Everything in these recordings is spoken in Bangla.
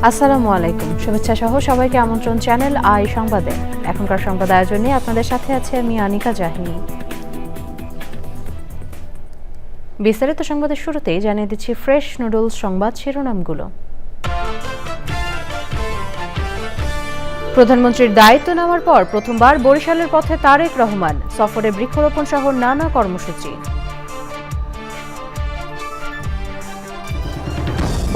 আসসালামু আলাইকুম, শুভেচ্ছা সহ সবাইকে আমন্ত্রণ চ্যানেল আই সংবাদে। এখনকার সংবাদ আয়োজন নিয়ে আপনাদের সাথে আছে আমি আনিকা জাহিনী। বিস্তারিত সংবাদের শুরুতেই জানিয়ে দিচ্ছি ফ্রেশ নুডলস সংবাদ শিরোনামগুলো। প্রধানমন্ত্রীর দায়িত্ব নেওয়ার পর প্রথমবার বরিশালের পথে তারেক রহমান, সফরে বৃক্ষরোপণ সহ নানা কর্মসূচি।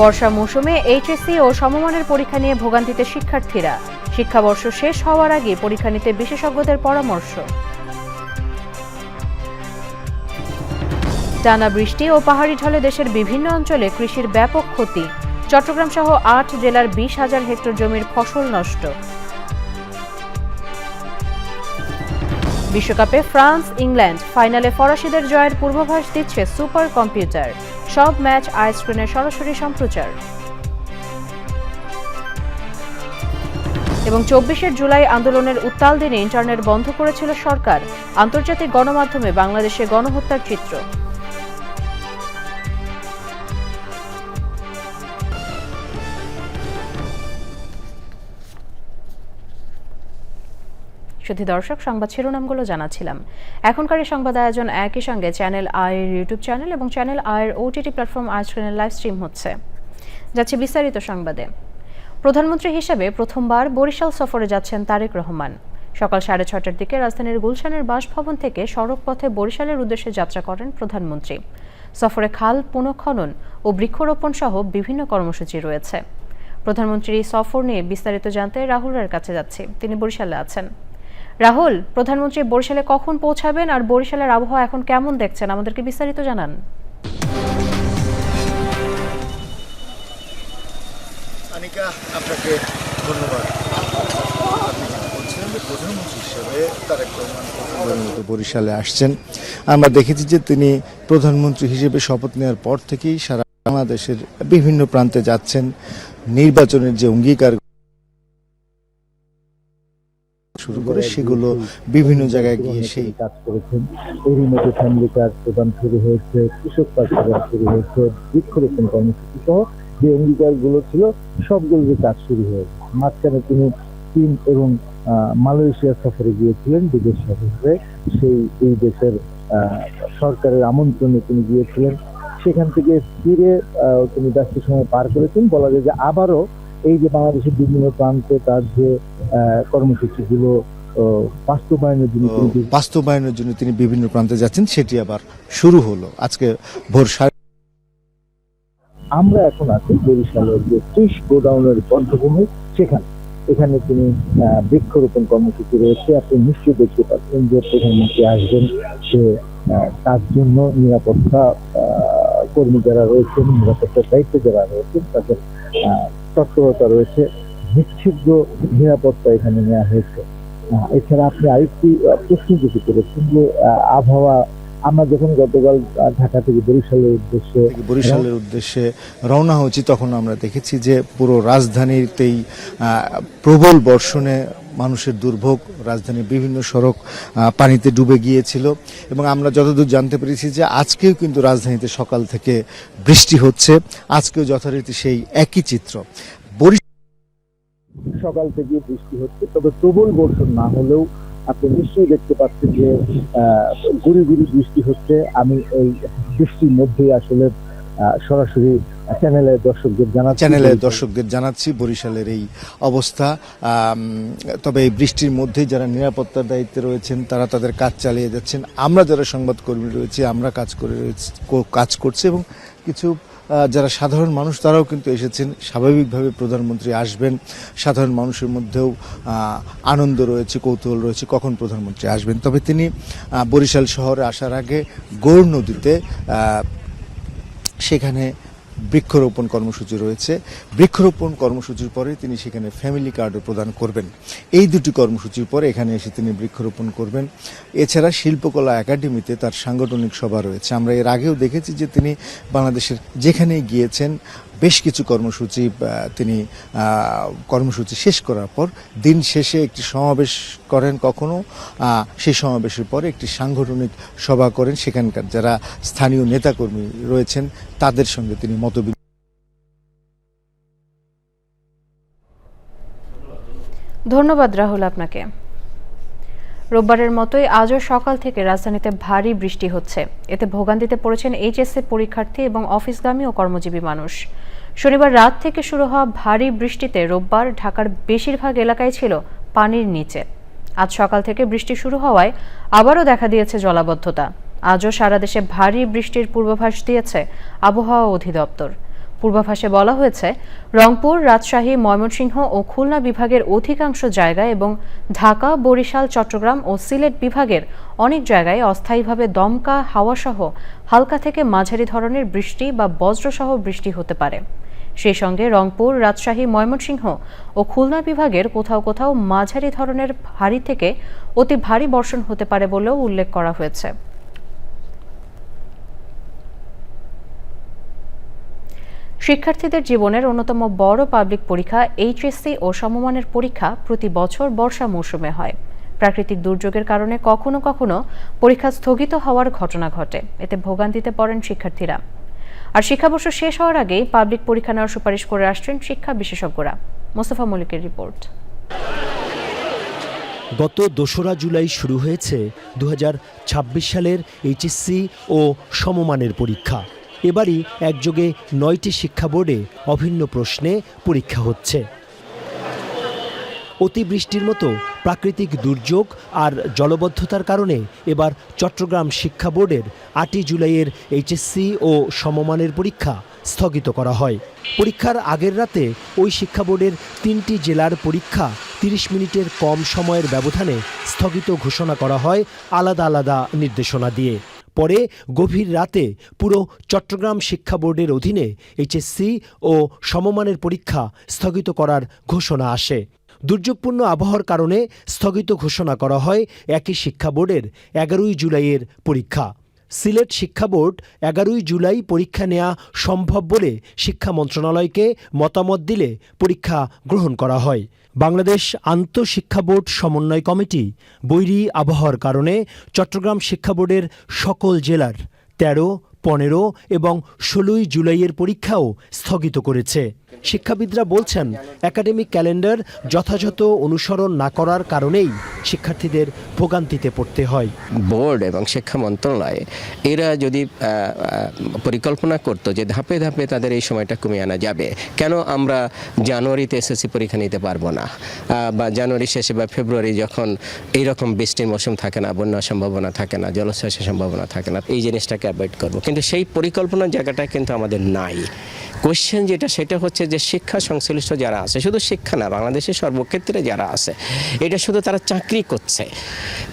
বর্ষা মৌসুমে এইচএসসি ও সমমানের পরীক্ষা নিয়ে ভোগান্তিতে শিক্ষার্থীরা, শিক্ষাবর্ষ শেষ হওয়ার আগে পরীক্ষা নিতে বিশেষজ্ঞদের পরামর্শ। টানা বৃষ্টি ও পাহাড়ি ঢলে দেশের বিভিন্ন অঞ্চলে কৃষির ব্যাপক ক্ষতি, চট্টগ্রাম সহ ৮ জেলার ২০,০০০ হেক্টর জমির ফসল নষ্ট। বিশ্বকাপে ফ্রান্স ইংল্যান্ড, ফাইনালে ফরাসিদের জয়ের পূর্বাভাস দিচ্ছে সুপার কম্পিউটার। সব ম্যাচ আইস্ক্রিনে সরাসরি সম্প্রচার। এবং ২৪শে জুলাই আন্দোলনের উত্তাল দিনে ইন্টারনেট বন্ধ করেছিল সরকার, আন্তর্জাতিক গণমাধ্যমে বাংলাদেশে গণহত্যার চিত্র। শুধু দর্শক, সংবাদ শিরোনামগুলো জানাচ্ছিলাম। এখনকার এই সংবাদ আয়োজন একই সঙ্গে চ্যানেল আইয়ের ইউটিউব চ্যানেল এবং চ্যানেল আইয়ের ওটিটি প্ল্যাটফর্ম আইস্ক্রিনের লাইভ স্ট্রিম হচ্ছে। যাচ্ছে বিস্তারিত সংবাদে। প্রধানমন্ত্রী হিসেবে প্রথমবার বরিশাল সফরে যাচ্ছেন তারেক রহমান। সকাল 6:30টার দিকে রাজধানীর গুলশানের বাসভবন থেকে সড়ক পথে বরিশালের উদ্দেশ্যে যাত্রা করেন প্রধানমন্ত্রী। সফরে খাল পুনঃখনন ও বৃক্ষরোপণ সহ বিভিন্ন কর্মসূচি রয়েছে। প্রধানমন্ত্রীর এই সফর নিয়ে বিস্তারিত জানতে রাহুল রায়ের কাছে যাচ্ছি, তিনি বরিশালে আছেন। রাহুল, প্রধানমন্ত্রী বরিশালে কখন পৌঁছাবেন আর বরিশালের আবহাওয়া এখন কেমন দেখছেন, আমাদেরকে বিস্তারিত জানান। আনিকা, আপনাকে ধন্যবাদ। আপনি যেটা বলছিলেন যে প্রধানমন্ত্রী হিসেবে তারেক রহমান বরিশালে আসছেন, আমরা দেখেছি যে তিনি প্রধানমন্ত্রী হিসেবে শপথ নেওয়ার পর থেকেই সারা বাংলাদেশের বিভিন্ন প্রান্তে যাচ্ছেন। নির্বাচনের যে অঙ্গীকার শুরু করে সেগুলো বিভিন্ন জায়গায় গিয়ে সেই কাজ করেছেন। এরই মধ্যে ফ্যামিলি কার্ড প্রদান শুরু হয়েছে, কৃষক কার্ড প্রদান শুরু হয়েছে, বৃক্ষরোপণ কর্মসূচি সহ যে অঙ্গীকারগুলো ছিল সবগুলোর কাজ শুরু হয়েছে। মাঝখানে তিনি চীন এবং মালয়েশিয়া সফরে গিয়েছিলেন বিদেশ সফরে। এই দেশের সরকারের আমন্ত্রণে তিনি গিয়েছিলেন। সেখান থেকে ফিরে তিনি ব্যস্ত সময় পার করেছেন। বলা যায় যে আবারও এই যে বাংলাদেশের বিভিন্ন প্রান্তে তার যে কর্মসূচিগুলো বাস্তবায়নের জন্য তিনি বিভিন্ন প্রান্তে যাচ্ছেন, সেটি আবার শুরু হলো আজকে ভোর 5:30। আমরা এখন আছি বরিশালের যে 30 গোডাউনের পঞ্চভূমি, এখানে তিনি বৃক্ষরোপণ কর্মসূচি রয়েছে। আপনি নিশ্চয়ই দেখতে পাচ্ছেন যে প্রধানমন্ত্রী আসবেন, সে তার জন্য নিরাপত্তা কর্মী যারা রয়েছেন, নিরাপত্তার দায়িত্বে যারা রয়েছেন তাদের তৎপরতা রয়েছে। নিশ্চিদ্র নিরাপত্তা এখানে নেওয়া হয়েছে। এছাড়া আপনি আরেকটি প্রশ্ন যেটি করেছেন যে আবহাওয়া, আমরা যখন গতকাল ঢাকা থেকে বরিশালের উদ্দেশ্যে রওনা হয়েছি, তখন আমরা দেখেছি যে পুরো রাজধানীতেই প্রবল বর্ষণে মানুষের দুর্ভোগ। রাজধানীর বিভিন্ন সড়ক পানিতে ডুবে গিয়েছিল এবং আমরা যতদূর জানতে পেরেছি যে আজকেও কিন্তু রাজধানীতে সকাল থেকে বৃষ্টি হচ্ছে। আজকেও যথারীতি সেই একই চিত্র। সকাল থেকে বৃষ্টি হচ্ছে, তবে প্রবল বর্ষণ না হলেও আপনি নিশ্চয়ই দেখতে পাচ্ছেন যে গুড়ি গুড়ি বৃষ্টি হচ্ছে। আমি এই বৃষ্টির মধ্যে আসলে সরাসরি চ্যানেলের দর্শকদের জানাচ্ছি বরিশালের এই অবস্থা। তবে এই বৃষ্টির মধ্যে যারা নিরাপত্তার দায়িত্বে রয়েছেন তারা তাদের কাজ চালিয়ে যাচ্ছেন। আমরা যারা সংবাদকর্মী রয়েছি আমরা কাজ করছি এবং কিছু যারা সাধারণ মানুষ তারাও কিন্তু এসেছেন। স্বাভাবিকভাবে প্রধানমন্ত্রী আসবেন, সাধারণ মানুষের মধ্যেও আনন্দ রয়েছে, কৌতূহল রয়েছে কখন প্রধানমন্ত্রী আসবেন। তবে তিনি বরিশাল শহরে আসার আগে গৌর নদীতে সেখানে বৃক্ষরোপণ কর্মসূচি রয়েছে। বৃক্ষরোপণ কর্মসূচির পরে তিনি সেখানে ফ্যামিলি কার্ডও প্রদান করবেন। এই দুটি কর্মসূচির পরে এখানে এসে তিনি বৃক্ষরোপণ করবেন। এছাড়া শিল্পকলা একাডেমিতে তার সাংগঠনিক সভা রয়েছে। আমরা এর আগেও দেখেছি যে তিনি বাংলাদেশের যেখানেই গিয়েছেন বেশ কিছু কর্মসূচি শেষ করার পর দিন শেষে একটি সমাবেশ করেন। কখনো সেই সমাবেশের পরে একটি সাংগঠনিক সভা করেন। সেখানকার যারা স্থানীয় নেতাকর্মী রয়েছেন তাদের সঙ্গে তিনি ধন্যবাদ রাহুল আপনাকে। রোববারের মতোই আজও সকাল থেকে রাজধানীতে ভারী বৃষ্টি হচ্ছে। এতে ভোগান্তিতে পড়েছেন এইচএসসি পরীক্ষার্থী এবং অফিসগামী ও কর্মজীবী মানুষ। শনিবার রাত থেকে শুরু হওয়া ভারী বৃষ্টিতে রোববার ঢাকার বেশিরভাগ এলাকায় ছিল পানির নিচে। আজ সকাল থেকে বৃষ্টি শুরু হওয়ায় আবারও দেখা দিয়েছে জলাবদ্ধতা। আজও সারা দেশে ভারী বৃষ্টির পূর্বাভাস দিয়েছে আবহাওয়া অধিদপ্তর। পূর্বাভাসে বলা হয়েছে, রংপুর, রাজশাহী, ময়মনসিংহ ও খুলনা বিভাগের অধিকাংশ জায়গায় এবং ঢাকা, বরিশাল, চট্টগ্রাম ও সিলেট বিভাগের অনেক জায়গায় অস্থায়ীভাবে দমকা হাওয়াসহ হালকা থেকে মাঝারি ধরনের বৃষ্টি বা বজ্রসহ বৃষ্টি হতে পারে। সেই সঙ্গে রংপুর, রাজশাহী, ময়মনসিংহ ও খুলনা বিভাগের কোথাও কোথাও মাঝারি ধরনের ভারী থেকে অতি ভারী বর্ষণ হতে পারে বলেও উল্লেখ করা হয়েছে। শিক্ষার্থীদের জীবনের অন্যতম বড় পাবলিক পরীক্ষা এইচএসসি ও সমমানের পরীক্ষা প্রতি বছর বর্ষা মৌসুমে হয়। প্রাকৃতিক দুর্যোগের কারণে কখনো কখনো পরীক্ষা স্থগিত হওয়ার ঘটনা ঘটে। এতে ভোগান্তিতে পড়েন শিক্ষার্থীরা। আর শিক্ষাবর্ষ শেষ হওয়ার আগেই পাবলিক পরীক্ষা নেওয়ার সুপারিশ করে আসছেন শিক্ষা বিশেষজ্ঞরা। মোস্তফা মল্লিকের রিপোর্ট। গত ২রা জুলাই শুরু হয়েছে ২০২৬ সালের এইচএসসি ও সমমানের পরীক্ষা। এবারই একযোগে ৯টি শিক্ষা বোর্ডে অভিন্ন প্রশ্নে পরীক্ষা হচ্ছে। অতিবৃষ্টির মতো প্রাকৃতিক দুর্যোগ আর জলবদ্ধতার কারণে এবার চট্টগ্রাম শিক্ষা বোর্ডের ৮ই জুলাইয়ের এইচএসসি ও সমমানের পরীক্ষা স্থগিত করা হয়। পরীক্ষার আগের রাতে ওই শিক্ষা বোর্ডের ৩টি জেলার পরীক্ষা ৩০ মিনিটের কম সময়ের ব্যবধানে স্থগিত ঘোষণা করা হয় আলাদা আলাদা নির্দেশনা দিয়ে। পরে গভীর রাতে পুরো চট্টগ্রাম শিক্ষা বোর্ডের অধীনে এইচএসসি ও সমমানের পরীক্ষা স্থগিত করার ঘোষণা আসে। দুর্যোগপূর্ণ আবহাওয়ার কারণে স্থগিত ঘোষণা করা হয় একই শিক্ষা বোর্ডের ১১ই জুলাইয়ের পরীক্ষা। সিলেট শিক্ষা বোর্ড ১১ই জুলাই পরীক্ষা নেওয়া সম্ভব বলে শিক্ষা মন্ত্রণালয়কে মতামত দিলে পরীক্ষা গ্রহণ করা হয়। বাংলাদেশ আন্তঃশিক্ষা বোর্ড সমন্বয় কমিটি বৈরী আবহাওয়ার কারণে চট্টগ্রাম শিক্ষা বোর্ডের সকল জেলার ১৩, ১৫ এবং ১৬ই জুলাইয়ের পরীক্ষাও স্থগিত করেছে। শিক্ষাবিদরা বলছেন, একাডেমিক ক্যালেন্ডার যথাযথ অনুসরণ না করার কারণেই শিক্ষার্থীদের ভোগান্তিতে পড়তে হয়। বোর্ড এবং শিক্ষা মন্ত্রণালয় এরা যদি পরিকল্পনা করতো যে ধাপে ধাপে তাদের এই সময়টা কমিয়ে আনা যাবে, কেন আমরা জানুয়ারিতে এসএসসি পরীক্ষা নিতে পারবো না, বা জানুয়ারি শেষে বা ফেব্রুয়ারি যখন এইরকম বৃষ্টির মৌসুম থাকে না, বন্যার সম্ভাবনা থাকে না, জলোচ্ছ্বাসের সম্ভাবনা থাকে না, এই জিনিসটাকে অ্যাভয়েড করবো। কিন্তু সেই পরিকল্পনার জায়গাটা কিন্তু আমাদের নাই। কোয়েশ্চেন যেটা, সেটা হচ্ছে যে শিক্ষা সংশ্লিষ্ট যারা আছে, শুধু শিক্ষা না, বাংলাদেশের সর্বক্ষেত্রে যারা আছে, এটা শুধু তারা চাকরি করছে,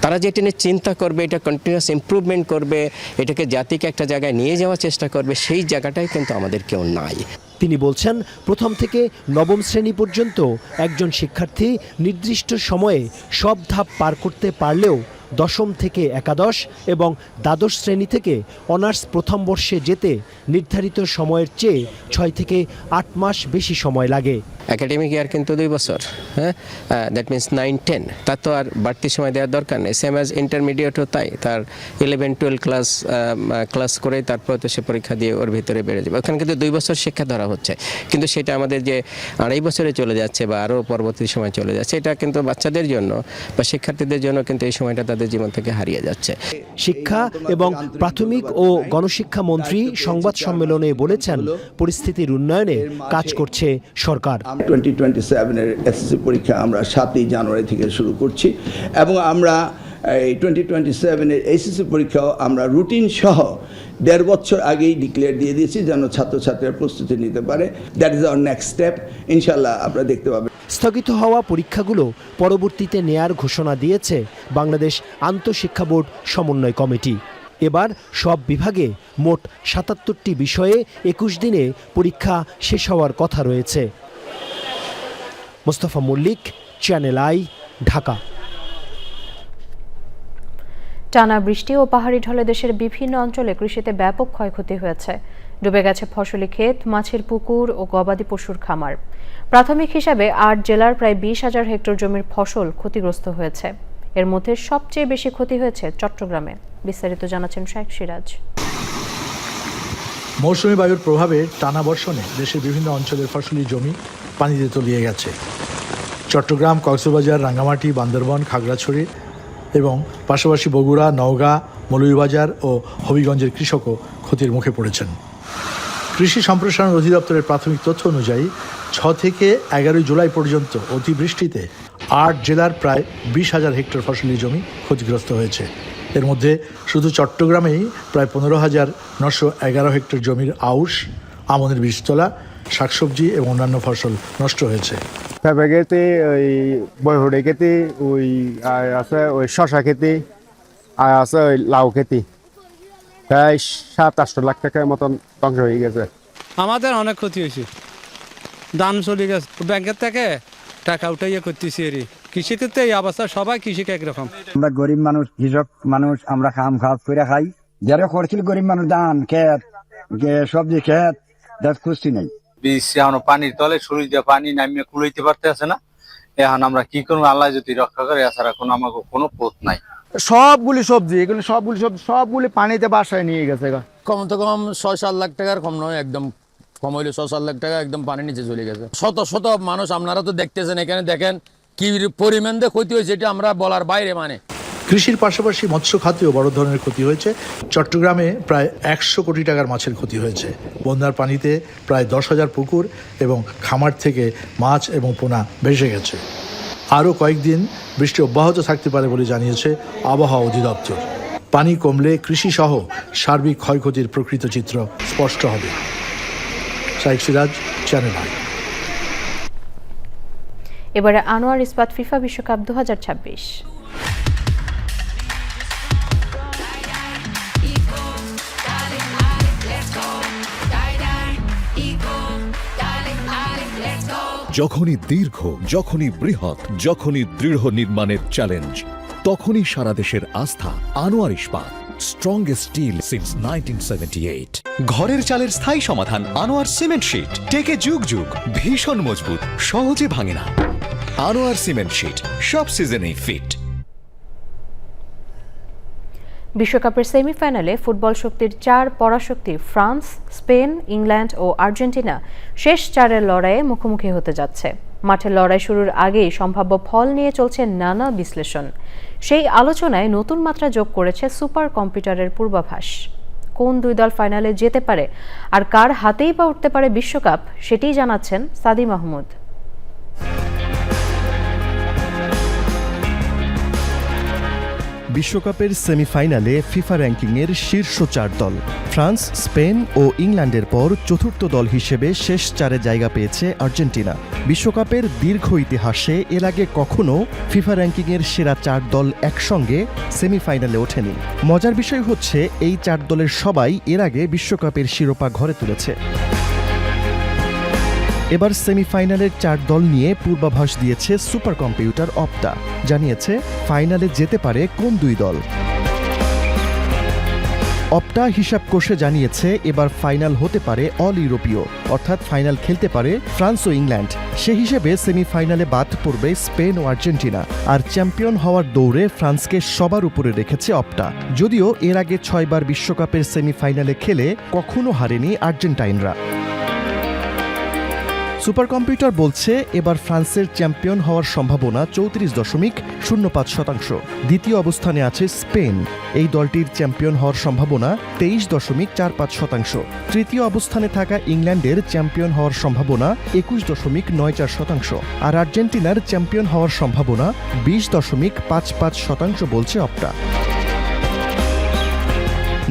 তারা যেটা নিয়ে চিন্তা করবে, এটা কন্টিনিউয়াস ইমপ্রুভমেন্ট করবে, এটাকে জাতিকে একটা জায়গায় নিয়ে যাওয়ার চেষ্টা করবে, সেই জায়গাটাই কিন্তু আমাদের কেউ নাই। তিনি বলছেন, প্রথম থেকে নবম শ্রেণী পর্যন্ত একজন শিক্ষার্থী নির্দিষ্ট সময়ে সব ধাপ পার করতে পারলেও দশম থেকে একাদশ এবং দ্বাদশ শ্রেণী থেকে অনার্স প্রথম বর্ষে যেতে নির্ধারিত সময়ের চেয়ে ৬ থেকে ৮ মাস বেশি সময় লাগে। একাডেমিক ইয়ার কিন্তু 2 বছর, হ্যাঁ, দ্যাট মিনস 9-10, তার তো আর বাড়তি সময় দেওয়ার দরকার নেই। সেম অ্যাজ ইন্টারমিডিয়েটও তাই, তার 11-12 ক্লাস করে তারপর তো সে পরীক্ষা দিয়ে ওর ভিতরে বেড়ে যাবে। ওখানে কিন্তু 2 বছর শিক্ষা ধরা হচ্ছে, কিন্তু সেটা আমাদের যে 2.5 বছরে চলে যাচ্ছে বা আরও পরবর্তী সময় চলে যাচ্ছে, এটা কিন্তু বাচ্চাদের জন্য বা শিক্ষার্থীদের জন্য কিন্তু এই সময়টা তাদের জীবন থেকে হারিয়ে যাচ্ছে। শিক্ষা এবং প্রাথমিক ও গণশিক্ষা মন্ত্রী সংবাদ সম্মেলনে বলেছেন, পরিস্থিতির উন্নয়নে কাজ করছে সরকার। 2027 এসএসসি পরীক্ষা আমরা 7ই জানুয়ারি থেকে শুরু করছি এবং আমরা এই 2027 এসএসসি পরীক্ষাও আমরা রুটিন সহ 1.5 বছর আগেই ডিক্লেয়ার দিয়ে দিয়েছি, যেন ছাত্রছাত্রীরা প্রস্তুতি নিতে পারে। That is our next step. ইনশাল্লাহ আপনারা দেখতে পাবেন। স্থগিত হওয়া পরীক্ষাগুলো পরবর্তীতে নেয়ার ঘোষণা দিয়েছে বাংলাদেশ আন্তঃশিক্ষা বোর্ড সমন্বয় কমিটি। এবার সব বিভাগে মোট 77টি বিষয়ে 21 দিনে পরীক্ষা শেষ হওয়ার কথা রয়েছে। Mostafa Mallik, channel I, Dhaka. টানা বৃষ্টি ও পাহাড়ি ঢলে দেশের বিভিন্ন অঞ্চলে কৃষিতে ব্যাপক ক্ষয়ক্ষতি হয়েছে। ডুবে গেছে ফসলি ক্ষেত, মাছের পুকুর ও গবাদি পশুর খামার। প্রাথমিক হিসাবে 8 জেলার প্রায় 20,000 হেক্টর জমির ফসল ক্ষতিগ্রস্ত হয়েছে। এর মধ্যে সবচেয়ে বেশি ক্ষতি হয়েছে চট্টগ্রামে। বিস্তারিত জানাচ্ছেন শাইখ সিরাজ। মৌসুমী বায়ুর প্রভাবে টানা বর্ষণে দেশের বিভিন্ন অঞ্চলের ফসলি জমি পানিতে তলিয়ে গেছে। চট্টগ্রাম, কক্সবাজার, রাঙ্গামাটি, বান্দরবান, খাগড়াছড়ি এবং পাশাপাশি বগুড়া, নওগাঁ, মৌলভীবাজার ও হবিগঞ্জের কৃষকও ক্ষতির মুখে পড়েছেন। কৃষি সম্প্রসারণ অধিদপ্তরের প্রাথমিক তথ্য অনুযায়ী 6 থেকে 11 জুলাই পর্যন্ত অতিবৃষ্টিতে 8 জেলার প্রায় 20,000 হেক্টর ফসলি জমি ক্ষতিগ্রস্ত হয়েছে। এর মধ্যে শুধু চট্টগ্রামেই প্রায় 15,911 হেক্টর জমির আউশ, আমনের বীজতলা, শাকসবজি এবং অন্যান্য ফসল নষ্ট হয়েছে। খেতে ওই বয়হুড়ে খেতে ওই আছে ওই শশা খেতে আর আছে ওই লাউ খেতে প্রায় 7-8 লাখ টাকার মতন ধ্বংস হয়ে গেছে। আমাদের অনেক ক্ষতি হয়েছে, ধান চলে গেছে, ব্যাংকের থেকে টাকা উঠাইয়া করতেছি এর কৃষি ক্ষেত্রে এই অবস্থা, সবাই কৃষি একরকম। আমরা গরিব মানুষ, কৃষক মানুষ, আমরা খাস করে খাই। যারা করছিল গরিব মানুষ ধান খেত, সবজি খেত, খুশি নাই। বীজ এখন পানির তলে শরীর দিয়ে পানি নামিয়ে কুলাইতে পারতে আছে না। এখন আমরা কি করবো, আল্লাহ যদি রক্ষা করে, এছাড়া কোনো আমাকে কোনো পথ নাই। সবগুলি সবজি এগুলো সবগুলি পানিতে বাসায় নিয়ে গেছে। কমতে কম 6-7 লাখ টাকার কম নয়, একদম কম হইলে 6-7 লাখ টাকা একদম পানি নিচে চলে গেছে। শত শত মানুষ, আপনারা তো দেখতেছেন, এখানে দেখেন কি পরিমাণ দিয়ে ক্ষতি হয়েছে, এটা আমরা বলার বাইরে। মানে কৃষির পাশাপাশি মৎস্য খাতেও বড় ধরনের ক্ষতি হয়েছে। চট্টগ্রামে প্রায় 100 কোটি টাকার মাছের ক্ষতি হয়েছে। বন্যার পানিতে প্রায় 10,000 পুকুর এবং খামার থেকে মাছ এবং পোনা ভেসে গেছে। আরও কয়েকদিন বৃষ্টি অব্যাহত থাকতে পারে বলে জানিয়েছে আবহাওয়া অধিদপ্তর। পানি কমলে কৃষিসহ সার্বিক ক্ষয়ক্ষতির প্রকৃত চিত্র স্পষ্ট হবে। শাইখ সিরাজ, চ্যানেল আই। এবারে আনোয়ার ইস্পাত ফিফা বিশ্বকাপ 2026। যখনই দীর্ঘ, যখনই বৃহৎ, যখনই দৃঢ় নির্মাণের চ্যালেঞ্জ, তখনই সারা দেশের আস্থা আনোয়ার ইস্পাত, স্ট্রংগেস্ট স্টিল সিন্স 1978। ঘরের চালের স্থায়ী সমাধান আনোয়ার সিমেন্ট শীট, টেকে যুগ যুগ, ভীষণ মজবুত, সহজে ভাঙে না। আনোয়ার সিমেন্ট শীট সব সিজনেই ফিট। বিশ্বকাপের সেমিফাইনালে ফুটবল শক্তির 4 পরাশক্তি ফ্রান্স, স্পেন, ইংল্যান্ড ও আর্জেন্টিনা শেষ 4-এর লড়াইয়ে মুখোমুখি হতে যাচ্ছে। মাঠের লড়াই শুরুর আগেই সম্ভাব্য ফল নিয়ে চলছে নানা বিশ্লেষণ। সেই আলোচনায় নতুন মাত্রা যোগ করেছে সুপার কম্পিউটারের পূর্বাভাস। কোন 2 দল ফাইনালে যেতে পারে আর কার হাতেই বা উঠতে পারে বিশ্বকাপ, সেটিই জানাচ্ছেন সাদি মাহমুদ। বিশ্বকাপের সেমিফাইনালে ফিফা র্যাঙ্কিংয়ের শীর্ষ 4 দল ফ্রান্স, স্পেন ও ইংল্যান্ডের পর চতুর্থ দল হিসেবে শেষ 4-এ জায়গা পেয়েছে আর্জেন্টিনা। বিশ্বকাপের দীর্ঘ ইতিহাসে এর আগে কখনো ফিফা র্যাঙ্কিংয়ের সেরা 4 দল একসঙ্গে সেমিফাইনালে ওঠেনি। মজার বিষয় হচ্ছে এই 4 দলের সবাই এর আগে বিশ্বকাপের শিরোপা ঘরে তুলেছে। এবার সেমিফাইনালের 4 দল নিয়ে পূর্বাভাস দিয়েছে সুপার কম্পিউটার অপটা। জানিয়েছে ফাইনালে যেতে পারে কোন 2 দল। অপটা হিসাব কষে জানিয়েছে এবার ফাইনাল হতে পারে অল ইউরোপীয়, অর্থাৎ ফাইনাল খেলতে পারে ফ্রান্স ও ইংল্যান্ড। সে হিসেবে সেমিফাইনালে বাদ পড়বে স্পেন ও আর্জেন্টিনা। আর চ্যাম্পিয়ন হওয়ার দৌড়ে ফ্রান্সকে সবার উপরে রেখেছে অপটা। যদিও এর আগে 6 বার বিশ্বকাপের সেমিফাইনালে খেলে কখনো হারেনি আর্জেন্টাইনরা। সুপার কম্পিউটার বলছে এবার ফ্রান্সের চ্যাম্পিয়ন হওয়ার সম্ভাবনা 34.05%। দ্বিতীয় অবস্থানে আছে স্পেন। এই দলটির চ্যাম্পিয়ন হওয়ার সম্ভাবনা 23.45%। তৃতীয় অবস্থানে থাকা ইংল্যান্ডের চ্যাম্পিয়ন হওয়ার সম্ভাবনা 21.94%। আর আর্জেন্টিনার চ্যাম্পিয়ন হওয়ার সম্ভাবনা 20.55% বলছে অপটা।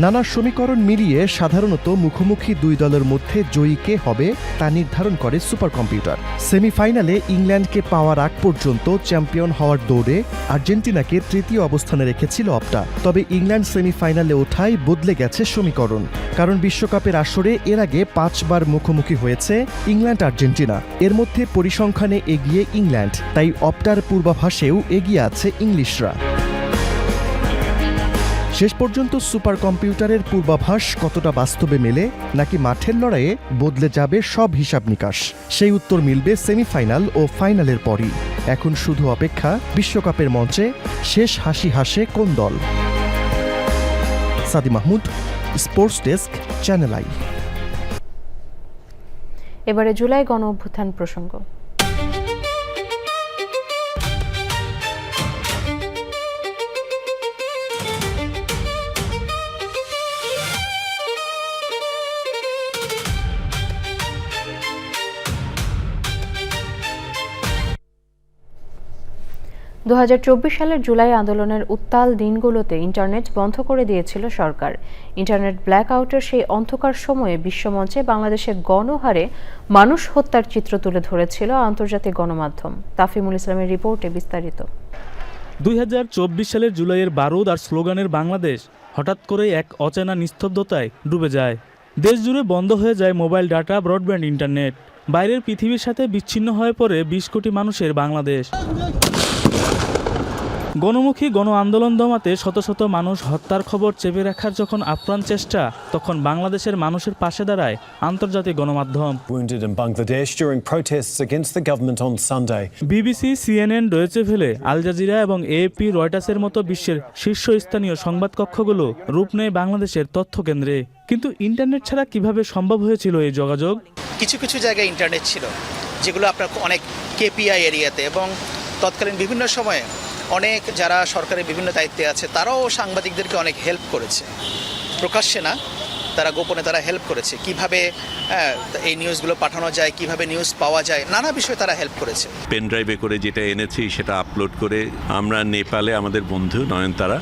নানা সমীকরণ মিলিয়ে সাধারণত মুখোমুখি 2 দলের মধ্যে জয়ী কে হবে তা নির্ধারণ করে সুপার কম্পিউটার। সেমিফাইনালে ইংল্যান্ডকে পাওয়ার আগ পর্যন্ত চ্যাম্পিয়ন হওয়ার দৌড়ে আর্জেন্টিনাকে তৃতীয় অবস্থানে রেখেছিল অপটা। তবে ইংল্যান্ড সেমিফাইনালে ওঠায় বদলে গেছে সমীকরণ, কারণ বিশ্বকাপের আসরে এর আগে 5 বার মুখোমুখি হয়েছে ইংল্যান্ড আর্জেন্টিনা। এর মধ্যে পরিসংখ্যানে এগিয়ে ইংল্যান্ড, তাই অপটার পূর্বাভাসেও এগিয়ে আছে ইংলিশরা। শেষ পর্যন্ত সুপার কম্পিউটারের পূর্বাভাস কতটা বাস্তবে মেলে, নাকি মাঠের লড়াইয়ে বদলে যাবে সব হিসাব নিকাশ, সেই উত্তর মিলবে সেমিফাইনাল ও ফাইনালের পরই। এখন শুধু অপেক্ষা বিশ্বকাপের মঞ্চে শেষ হাসি হাসে কোন দল। সাদি Mahmud, sports desk, channel I. এবারে জুলাই গণ অভ্যুত্থান প্রসঙ্গ। 2024 সালের জুলাই আন্দোলনের উত্তাল দিনগুলোতে ইন্টারনেট বন্ধ করে দিয়েছিল সরকার। ইন্টারনেট ব্ল্যাকআউটের সেই অন্ধকার সময়ে বিশ্বমঞ্চে বাংলাদেশের গণহারে মানুষ হত্যার চিত্র তুলে ধরেছিল আন্তর্জাতিক গণমাধ্যম। তাফিমুল ইসলামের রিপোর্টে বিস্তারিত। 2024 সালের জুলাইয়ের বারুদ আর স্লোগানের বাংলাদেশ হঠাৎ করে এক অচেনা নিস্তব্ধতায় ডুবে যায়। দেশ জুড়ে বন্ধ হয়ে যায় মোবাইল ডাটা, ব্রডব্যান্ড ইন্টারনেট। বাইরের পৃথিবীর সাথে বিচ্ছিন্ন হয়ে পড়ে 20 কোটি মানুষের বাংলাদেশ। গণমুখী গণ আন্দোলন দমাতে শত শত মানুষ হত্যার খবর চেপে রাখার যখন আপ্রাণ চেষ্টা, তখন বাংলাদেশের মানুষের পাশে দাঁড়ায় আন্তর্জাতিক গণমাধ্যম। BBC, CNN, Deutsche Welle, Al Jazeera এবং এএপি, রয়টার্সের মতো বিশ্বের শীর্ষস্থানীয় সংবাদ কক্ষগুলো রূপ নেয় বাংলাদেশের তথ্য কেন্দ্রে। কিন্তু ইন্টারনেট ছাড়া কিভাবে সম্ভব হয়েছিল এই যোগাযোগ? কিছু কিছু জায়গায় ইন্টারনেট ছিল যেগুলো আপনার অনেক কেপিআই এরিয়াতে, এবং তৎকালীন বিভিন্ন সময়ে অনেক যারা সরকারের বিভিন্ন দায়িত্বে আছে তারাও সাংবাদিকদেরকে অনেক হেল্প করেছে, প্রকাশ্যে না, তারা গোপনে তারা হেল্প করেছে। কিভাবে এই নিউজগুলো পাঠানো যায়, কিভাবে নিউজ পাওয়া যায়, নানা বিষয়ে তারা হেল্প করেছে। পেন ড্রাইভে করে যেটা এনেছি সেটা আপলোড করে আমরা নেপালে আমাদের বন্ধু নয়নতারা,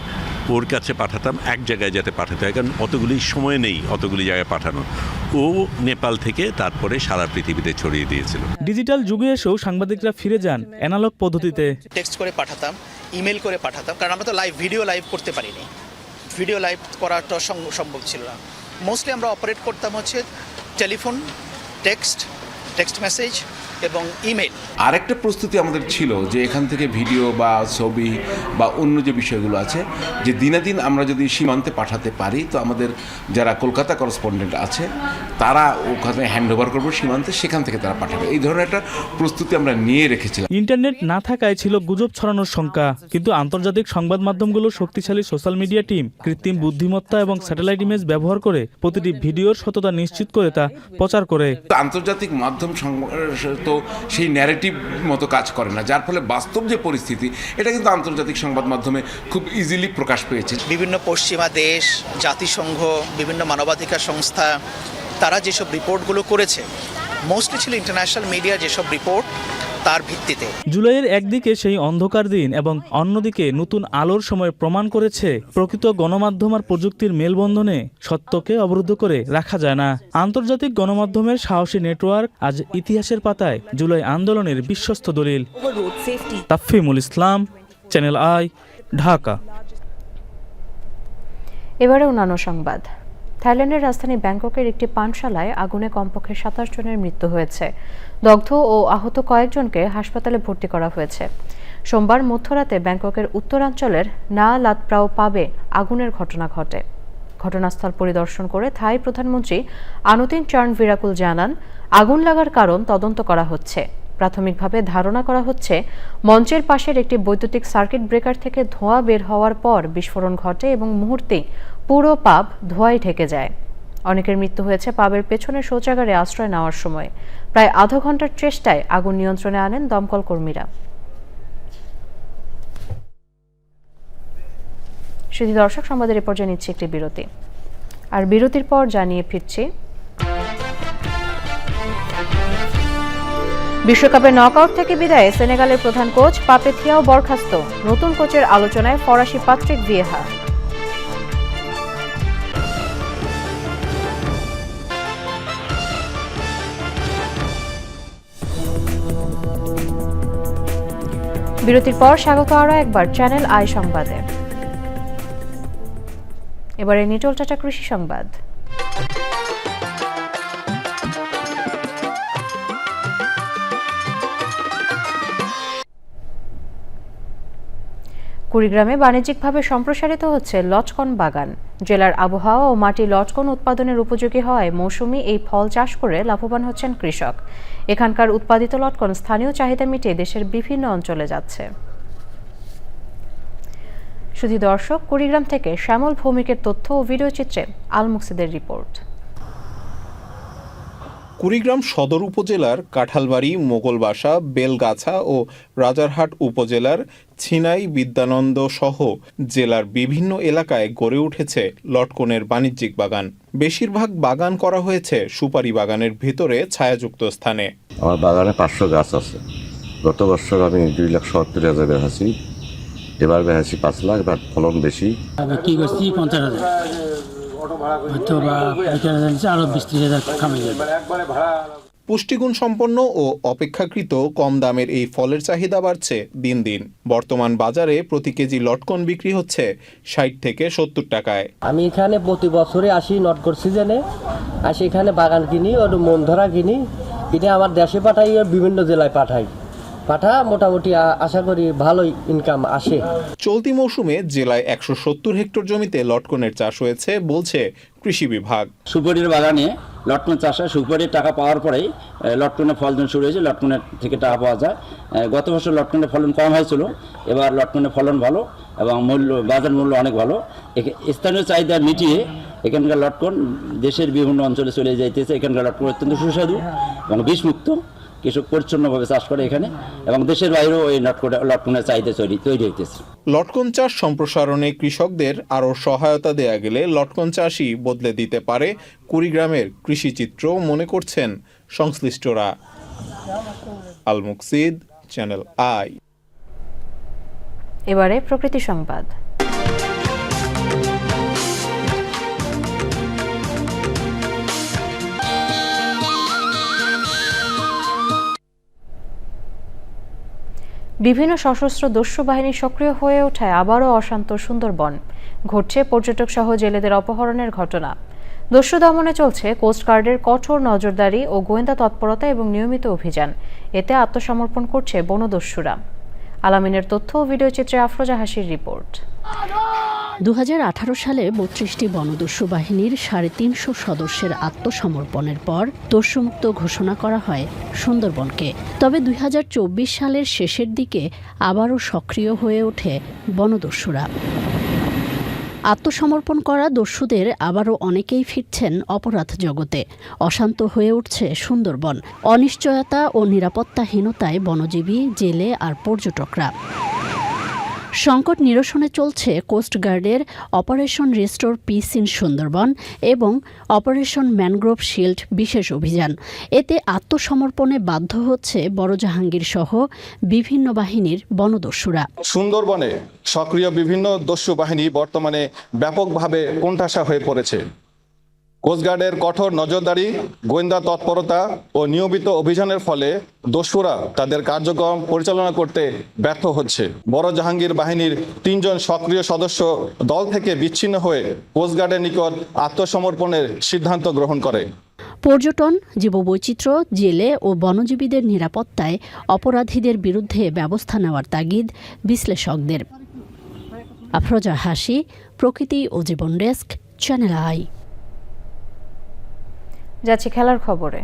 ওর কাছে পাঠাতাম, এক জায়গায় যাতে পাঠাতে হয়, কারণ অতগুলি সময় নেই অতগুলি জায়গায় পাঠানো। ও নেপাল থেকে তারপরে সারা পৃথিবীতে ছড়িয়ে দিয়েছিল। ডিজিটাল যুগে এসেও সাংবাদিকরা ফিরে যান অ্যানালগ পদ্ধতিতে। টেক্সট করে পাঠাতাম, ইমেল করে পাঠাতাম, কারণ আমরা তো ভিডিও লাইভ করতে পারিনি। ভিডিও লাইভ করাটা সম্ভব ছিল না। মোস্টলি আমরা অপারেট করতাম হচ্ছে টেলিফোন, টেক্সট মেসেজ এবং ইমেল। আরেকটা প্রস্তুতি আমাদের ছিল যে এখান থেকে ভিডিও বা ছবি বা অন্য যে বিষয়গুলো আছে, যে দিনাদিন আমরা যদি সীমান্তে পাঠাতে পারি তো আমাদের যারা কলকাতা করেসপন্ডেন্ট আছে তারা ওখানে হ্যান্ড ওভার করবো সীমান্তে, সেখান থেকে তারা পাঠাবে। এই ধরনের একটা প্রস্তুতি আমরা নিয়ে রেখেছিলাম। ইন্টারনেট না থাকায় ছিল গুজব ছড়ানোর শঙ্কা, কিন্তু আন্তর্জাতিক সংবাদ মাধ্যমগুলোর শক্তিশালী সোশ্যাল মিডিয়া টিম কৃত্রিম বুদ্ধিমত্তা এবং স্যাটেলাইট ইমেজ ব্যবহার করে প্রতিটি ভিডিওর সততা নিশ্চিত করে তা প্রচার করে। আন্তর্জাতিক মাধ্যম তো সেই ন্যারেটিভ মতো কাজ করে না, যার ফলে বাস্তব যে পরিস্থিতি এটা কিন্তু আন্তর্জাতিক সংবাদ মাধ্যমে খুব ইজিলি প্রকাশ পেয়েছে। বিভিন্ন পশ্চিমা দেশ, জাতিসংঘ, বিভিন্ন মানবাধিকার সংস্থা তারা যেসব রিপোর্টগুলো করেছে মোস্টলি ছিল ইন্টারন্যাশনাল মিডিয়া যেসব রিপোর্ট, তার ভিত্তিতে। জুলাইয়ের একদিকে সেই অন্ধকার দিন এবং অন্যদিকে নতুন আলোর সময় প্রমাণ করেছে প্রকৃত গণমাধ্যম আর প্রযুক্তির মেলবন্ধনে সত্যকে অবরুদ্ধ করে রাখা যায় না। আন্তর্জাতিক গণমাধ্যমের সাহসী নেটওয়ার্ক আজ ইতিহাসের পাতায় জুলাই আন্দোলনের বিশ্বস্ত দলিল। তাফিমুল ইসলাম, চ্যানেল আই, ঢাকা। এবারে অন্যান্য সংবাদ। থাইল্যান্ডের রাজধানী ব্যাংককের একটি পানশালায় আগুনে কমপক্ষে 27 জনের মৃত্যু হয়েছে। দগ্ধ ও আহত কয়েকজনকে হাসপাতালে ভর্তি করা হয়েছে। সোমবার মধ্যরাতে ব্যাংককের উত্তরাঞ্চলের না লাতপ্রাও পাবে আগুনের ঘটনা ঘটে। ঘটনাস্থল পরিদর্শন করে থাই প্রধানমন্ত্রী আনুতিন চার্নভিরাকুল জানান, আগুন লাগার কারণ তদন্ত করা হচ্ছে। প্রাথমিকভাবে ধারণা করা হচ্ছে মঞ্চের পাশের একটি বৈদ্যুতিক সার্কিট ব্রেকার থেকে ধোঁয়া বের হওয়ার পর বিস্ফোরণ ঘটে এবং মুহূর্তেই পুরো পাব ধোঁয়ায় ঢেকে যায়। অনেকের মৃত্যু হয়েছে পাবের পেছনের শৌচাগারে আশ্রয় নেওয়ার সময়। প্রায় আধা ঘন্টার চেষ্টায় আগুন নিয়ন্ত্রণে আনেন দমকল কর্মীরা। শুধু দর্শক, সংবাদের এ পর্যায়ে নিচ্ছে একটি বিরতি, আর বিরতির পর জানিয়ে ফিরছি বিশ্বকাপের নকআউট থেকে বিদায়ে সেনেগালের প্রধান কোচ পাপে থিয়াও বরখাস্ত। নতুন কোচের আলোচনায় ফরাসি পাত্রিক ভিয়েহা। বিরতির পর স্বাগত আরও একবার চ্যানেল আই সংবাদে। এবারে নিটোল টাটা কৃষি সংবাদ। কুড়িগ্রামে বাণিজ্যিকভাবে সম্প্রসারিত হচ্ছে লটকন বাগান। জেলার আবহাওয়া ও মাটি লটকন উৎপাদনের উপযোগী হওয়ায় মৌসুমি এই ফল চাষ করে লাভবান হচ্ছেন কৃষক। এখানকার উৎপাদিত লটকন স্থানীয় চাহিদা মিটিয়ে দেশের বিভিন্ন অঞ্চলে যাচ্ছে। শুধু দর্শক, কুড়িগ্রাম থেকে শ্যামল ভৌমিকের তথ্য ও ভিডিও চিত্রে আল মুকসিদের রিপোর্ট। কুড়িগ্রাম সদর উপজেলার কাঁঠালবাড়ি, মোগলবাসা, বেলগাছা ও রাজারহাট উপজেলার ছিনাই, বিদ্যানন্দ সহ জেলার বিভিন্ন এলাকায় গড়ে উঠেছে লটকনের বাণিজ্যিক বাগান। বেশিরভাগ বাগান করা হয়েছে সুপারি বাগানের ভেতরে ছায়াযুক্ত স্থানে। আমার বাগানে 500 গাছ আছে। গত বছর আমি 2,70,000 বেচেছি। এবার বেশি 5 লাখ, এবার ফলন বেশি। কি করছি 50,000, হয়তো বা 50,000 আরো 20-30,000 কামাই যাবে। পুষ্টিগুণ সম্পন্ন ও অপেক্ষাকৃত কম দামের এই ফলের চাহিদা বাড়ছে দিন দিন। বর্তমান বাজারে প্রতি কেজি লটকন বিক্রি হচ্ছে 60 থেকে 70 টাকায়। আমি এখানে প্রতি বছরে আসি লটকন সিজনে, আসি এখানে বাগান কিনি, ওর মন ধরা কিনি, কিনে আমার দেশে পাঠাই, বিভিন্ন জেলায় পাঠাই। মোটামুটি আশা করি ভালোই ইনকাম আসে। চলতি মৌসুমে জেলায় 170 হেক্টর জমিতে লটকনের চাষ হয়েছে বলছে কৃষি বিভাগ। সুপারির বাগানে লটকন চাষে সুপারির টাকা পাওয়ার পরেই লটকনের ফলন শুরু হয়েছে, লটকনের থেকে টাকা পাওয়া যায়। গত বছর লটকনের ফলন কম হয়েছিল, এবার লটকনের ফলন ভালো এবং বাজার মূল্য অনেক ভালো। স্থানীয় চাহিদা মিটিয়ে এখানকার লটকন দেশের বিভিন্ন অঞ্চলে চলে যাইতেছে। এখানকার লটকন অত্যন্ত সুস্বাদু এবং বিষমুক্ত। কৃষক পরিচ্ছন্নভাবে চাষ করে এখানে, এবং দেশের বাইরেও এই লটকনের চাহিদা তৈরি হইতেছে। লটকন চাষ সম্প্রসারণে কৃষকদের আরও সহায়তা দেয়া গেলে লটকন চাষই বদলে দিতে পারে কুড়িগ্রামের কৃষিচিত্র, মনে করছেন সংশ্লিষ্টরা। আল মুকসিদ, চ্যানেল আই। এবারে প্রকৃতি সংবাদ। বিভিন্ন সশস্ত্র দস্যু বাহিনী সক্রিয় হয়ে ওঠায় আবারও অশান্ত সুন্দরবন। ঘটছে পর্যটক সহ জেলেদের অপহরণের ঘটনা। দস্যু দমনে চলছে কোস্টগার্ডের কঠোর নজরদারি ও গোয়েন্দা তৎপরতা এবং নিয়মিত অভিযান। এতে আত্মসমর্পণ করছে বনদস্যুরা। আলামিনের তথ্য ও ভিডিও চিত্রে আফরোজা হাসির রিপোর্ট। 2018 সালে 32টি বনদস্যু বাহিনীর 350 সদস্যের আত্মসমর্পণের পর দস্যুমুক্ত ঘোষণা করা হয় সুন্দরবনকে। তবে 2024 সালের শেষের দিকে আবারও সক্রিয় হয়ে ওঠে বনদস্যুরা। আত্মসমর্পণ করা দস্যুদের আবারও অনেকেই ফিরছেন অপরাধ জগতে। অশান্ত হয়ে উঠছে সুন্দরবন। অনিশ্চয়তা ও নিরাপত্তাহীনতায় বনজীবী, জেলে আর পর্যটকরা। সংকট নিরসনে চলছে কোস্টগার্ডের operation restore peace in Sundarban এবং অপারেশন ম্যানগ্রোভ শিল্ড বিশেষ অভিযান। এতে আত্মসমর্পণে বাধ্য হচ্ছে বড় জাহাঙ্গীর সহ বিভিন্ন বাহিনীর বনদস্যুরা। সুন্দরবনে সক্রিয় বিভিন্ন দস্যু বাহিনী বর্তমানে ব্যাপকভাবে কোণঠাসা হয়ে পড়েছে। কোস্টগার্ডের কঠোর নজরদারি, গোয়েন্দা তৎপরতা ও নিয়মিত অভিযানের ফলে দস্যুরা তাদের কার্যক্রম পরিচালনা করতে ব্যর্থ হচ্ছে। বড় জাহাঙ্গীর বাহিনীর 3 জন সক্রিয় সদস্য দল থেকে বিচ্ছিন্ন হয়ে কোস্টগার্ডের নিকট আত্মসমর্পণের সিদ্ধান্ত গ্রহণ করে। পর্যটন, জীববৈচিত্র্য, জেলে ও বনজীবীদের নিরাপত্তায় অপরাধীদের বিরুদ্ধে ব্যবস্থা নেওয়ার তাগিদ বিশ্লেষকদের। আফরোজা হাসি, প্রকৃতি ও জীবন ডেস্ক, চ্যানেল আই। যাচ্ছি খেলার খবরে।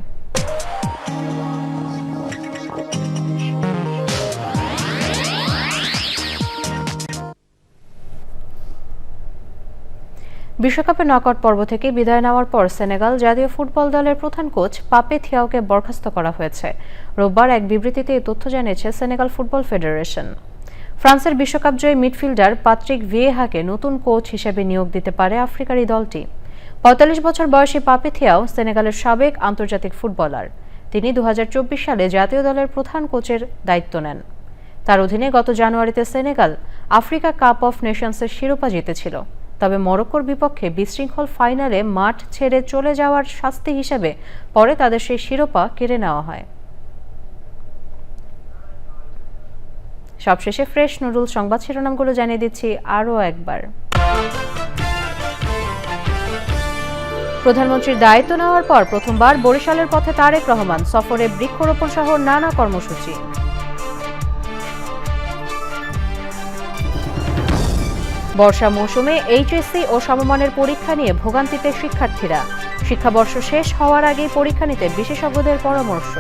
বিশ্বকাপের নকআউট পর্ব থেকে বিদায় নেওয়ার পর সেনেগাল জাতীয় ফুটবল দলের প্রধান কোচ পাপে থিয়াওকে বরখাস্ত করা হয়েছে। রোববার এক বিবৃতিতে এই তথ্য জানিয়েছে সেনেগাল ফুটবল ফেডারেশন। ফ্রান্সের বিশ্বকাপ জয়ী মিডফিল্ডার পাত্রিক ভিয়েহাকে নতুন কোচ হিসেবে নিয়োগ দিতে পারে আফ্রিকার এই দলটি। 45 বছর বয়সী পাপে থিয়াও সেনেগালের সাবেক আন্তর্জাতিক ফুটবলার। তিনি 2024 সালে জাতীয় দলের প্রধান কোচের দায়িত্ব নেন। তার অধীনে গত জানুয়ারিতে সেনেগাল আফ্রিকা কাপ অফ নেশনসের শিরোপা জিতেছিল। তবে মরক্কোর বিপক্ষে বিশৃঙ্খল ফাইনালে মাঠ ছেড়ে চলে যাওয়ার শাস্তি হিসেবে পরে তাদের সেই শিরোপা কেড়ে নেওয়া হয়। সবশেষে ফ্রেশ নুডল সংবাদ শিরোনামগুলো জানিয়ে দিচ্ছি আরও একবার। প্রধানমন্ত্রীর দায়িত্ব নেওয়ার পর প্রথমবার বরিশালের পথে তারেক রহমান, সফরে বৃক্ষরোপণ সহ নানা কর্মসূচি। বর্ষা মৌসুমে এইচএসসি ও সমমানের পরীক্ষা নিয়ে ভোগান্তিতে শিক্ষার্থীরা। শিক্ষাবর্ষ শেষ হওয়ার আগেই পরীক্ষা নিতে বিশেষজ্ঞদের পরামর্শ।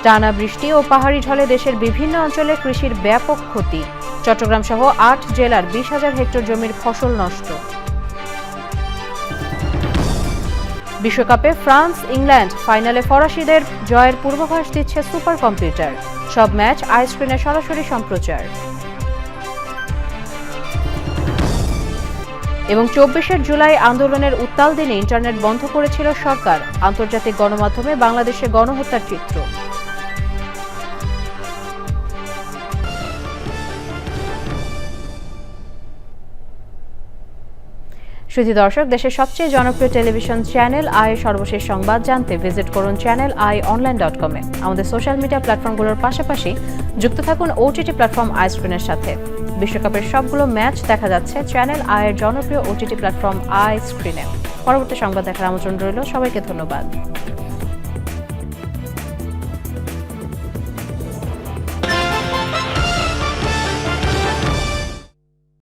টানা বৃষ্টি ও পাহাড়ি ঢলে দেশের বিভিন্ন অঞ্চলে কৃষির ব্যাপক ক্ষতি। চট্টগ্রাম সহ 8 জেলার 20,000 হেক্টর জমির ফসল নষ্ট। বিশ্বকাপে ফ্রান্স ইংল্যান্ড ফাইনালে ফরাসিদের জয়ের পূর্বাভাস দিচ্ছে সুপার কম্পিউটার। সব ম্যাচ আইস্ক্রিনে সরাসরি সম্প্রচার। এবং 24 জুলাই আন্দোলনের উত্তাল দিনে ইন্টারনেট বন্ধ করেছিল সরকার। আন্তর্জাতিক গণমাধ্যমে বাংলাদেশে গণহত্যার চিত্র। শুধু দর্শক, দেশের সবচেয়ে জনপ্রিয় টেলিভিশন চ্যানেল আইয়ের সর্বশেষ সংবাদ জানতে ভিজিট করুন channel-i-online.com-এ। আমাদের সোশ্যাল মিডিয়া প্ল্যাটফর্মগুলোর পাশাপাশি যুক্ত থাকুন ওটিটি প্ল্যাটফর্ম আই স্ক্রিনের সাথে। বিশ্বকাপের সবগুলো ম্যাচ দেখা যাচ্ছে চ্যানেল আইয়ের জনপ্রিয় ওটিটি প্ল্যাটফর্ম আই স্ক্রিনে। পরবর্তী সংবাদ দেখার আমন্ত্রণ রইল। সবাইকে ধন্যবাদ।